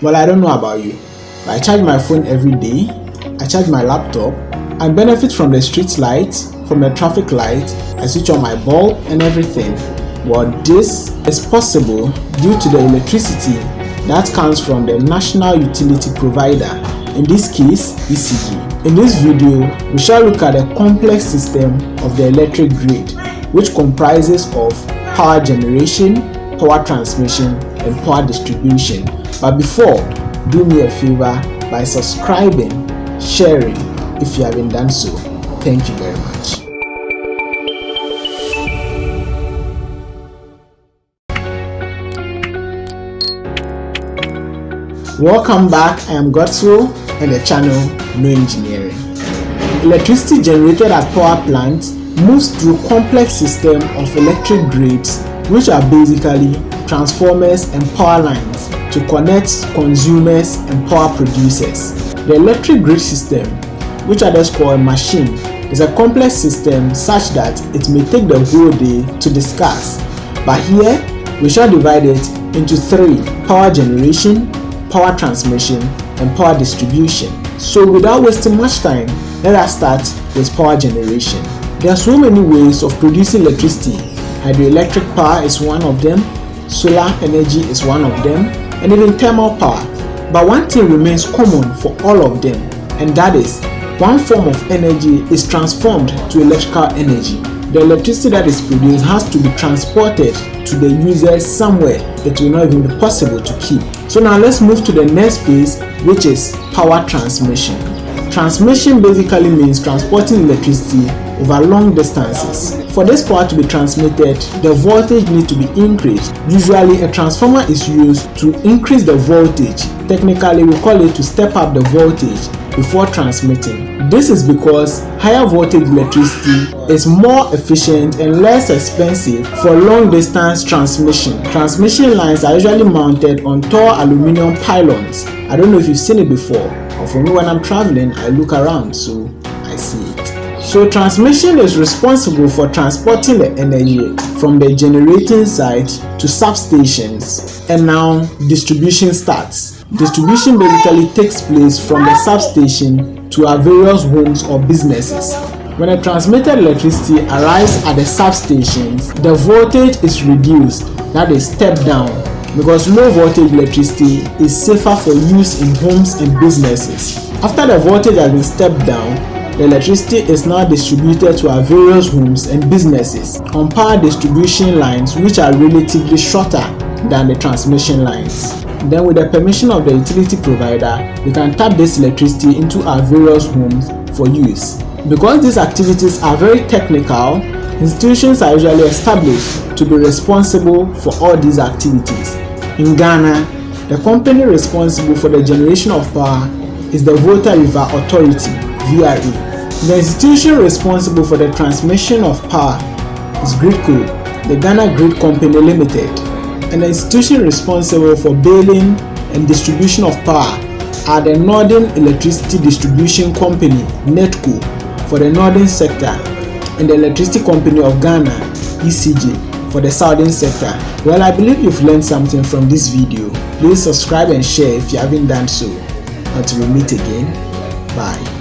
Well, I don't know about you, but I charge my phone every day, I charge my laptop, I benefit from the street lights, from the traffic light, I switch on my bulb and everything. Well, this is possible due to the electricity that comes from the national utility provider, in this case ECG. In this video, we shall look at the complex system of the electric grid, which comprises of power generation, power transmission, and power distribution. But before, do me a favor by subscribing, sharing if you haven't done so. Thank you very much. Welcome back, I am Godswill and the channel No Engineering. Electricity generated at power plants moves through complex system of electric grids, which are basically transformers and power lines to connect consumers and power producers. The electric grid system, which others call a machine, is a complex system such that it may take the whole day to discuss. But here, we shall divide it into three: power generation, power transmission, and power distribution. So without wasting much time, let us start with power generation. There are so many ways of producing electricity. Hydroelectric power is one of them, solar energy is one of them, and even thermal power. But one thing remains common for all of them, and that is one form of energy is transformed to electrical energy. The electricity that is produced has to be transported to the users somewhere. It will not even be possible to keep. So now let's move to the next phase, which is power transmission. Transmission basically means transporting electricity over long distances. For this power to be transmitted, the voltage needs to be increased. Usually a transformer is used to increase the voltage. Technically we call it to step up the voltage before transmitting. This is because higher voltage electricity is more efficient and less expensive for long distance transmission. Transmission lines are usually mounted on tall aluminum pylons. I don't know if you've seen it before, or for me when I'm traveling I look around so I see it. So transmission is responsible for transporting the energy from the generating site to substations, and now distribution starts. Distribution basically takes place from the substation to our various homes or businesses. When a transmitted electricity arrives at the substations, the voltage is reduced, that is stepped down, because low voltage electricity is safer for use in homes and businesses. After the voltage has been stepped down, the electricity is now distributed to our various homes and businesses on power distribution lines, which are relatively shorter than the transmission lines. Then with the permission of the utility provider, we can tap this electricity into our various homes for use. Because these activities are very technical, institutions are usually established to be responsible for all these activities. In Ghana, the company responsible for the generation of power is the Volta River Authority, VRA. The institution responsible for the transmission of power is GridCo, the Ghana Grid Company Limited. And the institution responsible for bailing and distribution of power are the Northern Electricity Distribution Company, NETCO, for the northern sector, and the Electricity Company of Ghana, ECG, for the southern sector. Well, I believe you've learned something from this video. Please subscribe and share if you haven't done so. Until we meet again, bye.